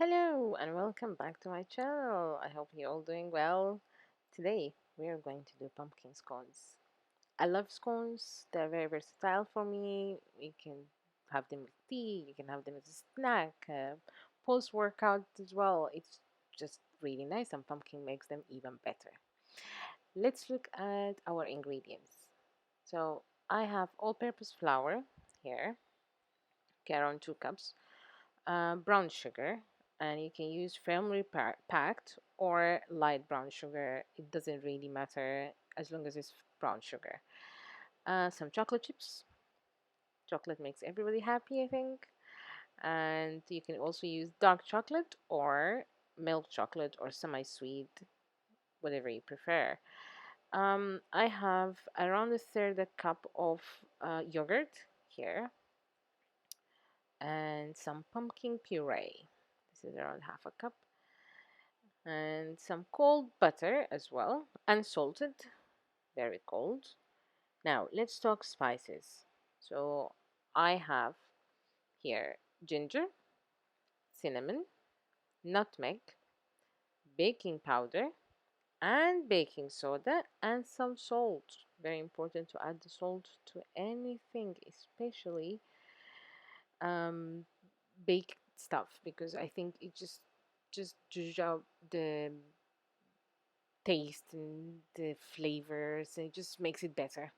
Hello and welcome back to my channel. I hope you're all doing well. Today we are going to do pumpkin scones. I love scones. They're very versatile for me. You can have them with tea, you can have them as a snack, post-workout as well. It's just really nice and pumpkin makes them even better. Let's look at our ingredients. So I have all-purpose flour here, okay, around 2 cups. Brown sugar, and you can use firmly packed or light brown sugar. It doesn't really matter as long as it's brown sugar. Some chocolate chips. Chocolate makes everybody happy, I think. And you can also use dark chocolate or milk chocolate or semi-sweet, whatever you prefer. I have around a third a cup of yogurt here and some pumpkin puree. This is around half a cup. And some cold butter as well, unsalted, very cold. Now let's talk spices. So I have here ginger, cinnamon, nutmeg, baking powder, and baking soda, and some salt. Very important to add the salt to anything, especially um, baked stuff, because I think it just judge out the taste and the flavors, and it just makes it better.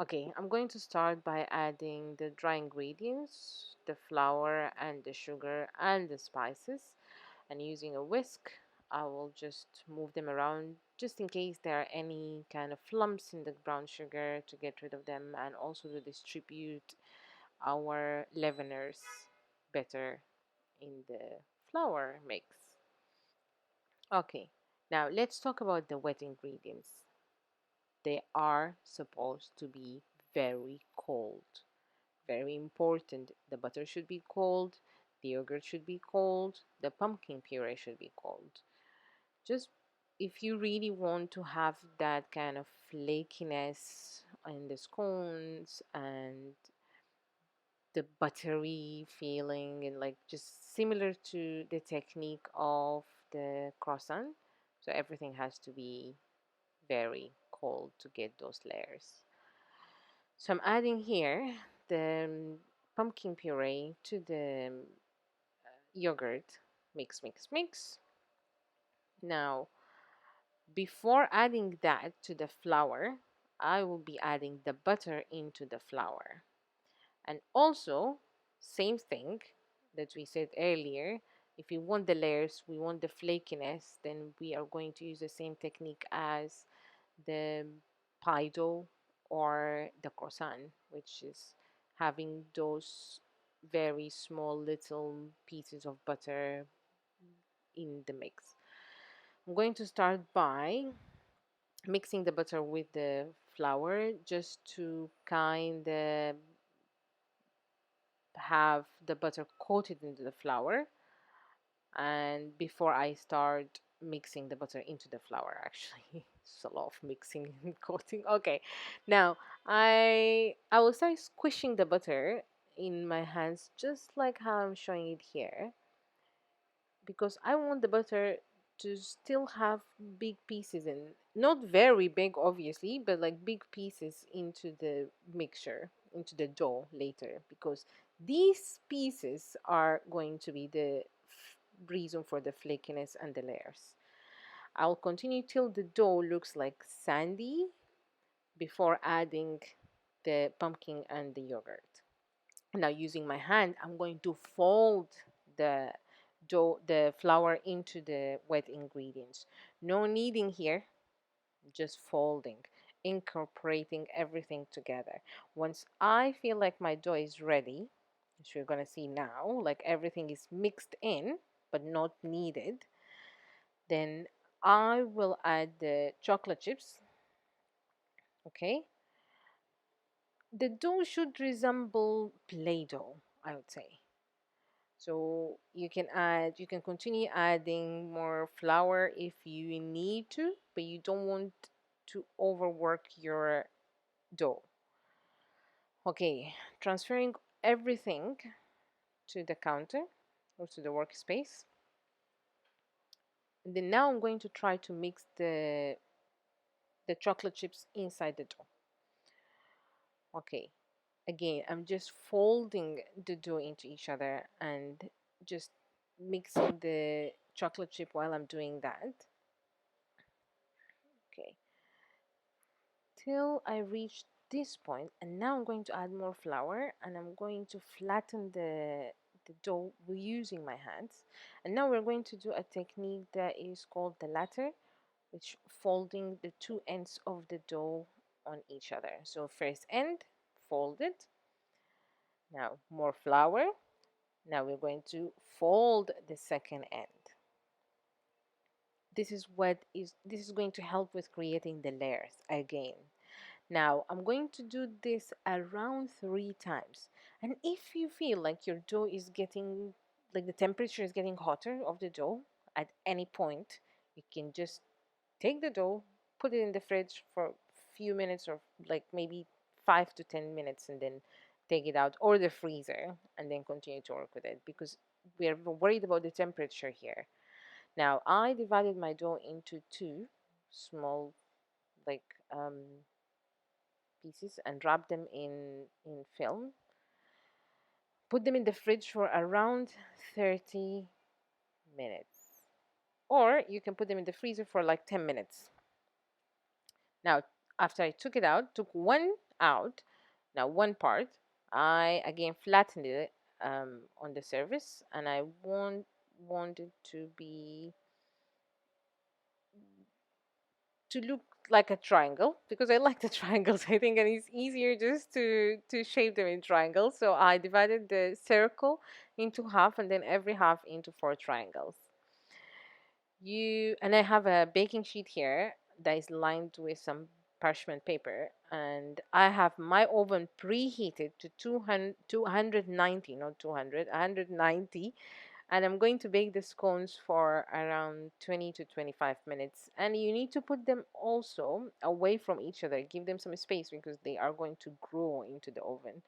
Okay, I'm going to start by adding the dry ingredients, the flour and the sugar and the spices, and using a whisk I will just move them around just in case there are any kind of lumps in the brown sugar, to get rid of them and also to distribute our leaveners better in the flour mix. Okay, now let's talk about the wet ingredients. They are supposed to be very cold. Very important. The butter should be cold, the yogurt should be cold, the pumpkin puree should be cold. Just if you really want to have that kind of flakiness in the scones and the buttery feeling, and like just similar to the technique of the croissant, so everything has to be very cold to get those layers. So I'm adding here the pumpkin puree to the yogurt. Mix, mix, mix. Now, before adding that to the flour, I will be adding the butter into the flour. And also, same thing that we said earlier, if you want the layers, we want the flakiness, then we are going to use the same technique as the pie dough or the croissant, which is having those very small little pieces of butter in the mix. I'm going to start by mixing the butter with the flour just to kind of have the butter coated into the flour, and before I start mixing the butter into the flour, actually it's a lot of mixing and coating. Okay, now I will start squishing the butter in my hands just like how I'm showing it here, because I want the butter to still have big pieces, in not very big obviously, but like big pieces into the mixture, into the dough later, because these pieces are going to be the reason for the flakiness and the layers. I'll continue till the dough looks like sandy before adding the pumpkin and the yogurt. Now using my hand, I'm going to fold the dough, the flour into the wet ingredients. No kneading here, just folding, incorporating everything together. Once I feel like my dough is ready, which you're gonna see now, like everything is mixed in but not kneaded, then I will add the chocolate chips. Okay, the dough should resemble Play-Doh, I would say. So you can continue adding more flour if you need to, but you don't want to overwork your dough. Okay, transferring everything to the counter or to the workspace. And then now I'm going to try to mix the chocolate chips inside the dough. Okay, again, I'm just folding the dough into each other and just mixing the chocolate chip while I'm doing that. Okay, till I reach this point, and now I'm going to add more flour and I'm going to flatten the dough using my hands. And now we're going to do a technique that is called the latter, which folding the two ends of the dough on each other. So first end, fold it. Now more flour. Now we're going to fold the second end. This is going to help with creating the layers again. Now I'm going to do this around 3 times. And if you feel like your dough is getting, like the temperature is getting hotter of the dough at any point, you can just take the dough, put it in the fridge for a few minutes or like maybe 5 to 10 minutes and then take it out, or the freezer, and then continue to work with it because we're worried about the temperature here. Now I divided my dough into two small like pieces and wrap them in film. Put them in the fridge for around 30 minutes. Or you can put them in the freezer for like 10 minutes. Now, after I took it out, took one out, now one part, I again flattened it on the surface, and I want it to look like a triangle because I like the triangles. I think, and it's easier just to shape them in triangles. So I divided the circle into half, and then every half into 4 triangles. And I have a baking sheet here that is lined with some parchment paper, and I have my oven preheated to 290, not 200, 190, and I'm going to bake the scones for around 20 to 25 minutes. And you need to put them also away from each other, give them some space because they are going to grow into the oven.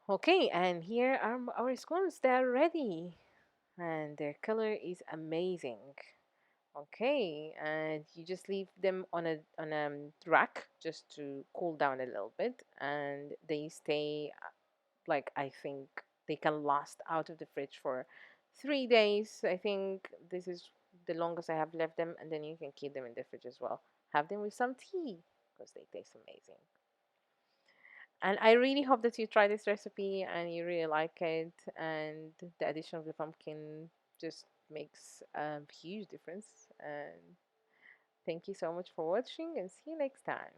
Okay, and here are our scones. They're ready, and their color is amazing. Okay, and you just leave them on a rack just to cool down a little bit, and they stay like I think they can last out of the fridge for 3 days. I think this is the longest I have left them, and then you can keep them in the fridge as well. Have them with some tea because they taste amazing. And I really hope that you try this recipe and you really like it. And the addition of the pumpkin just makes a huge difference. And thank you so much for watching and see you next time.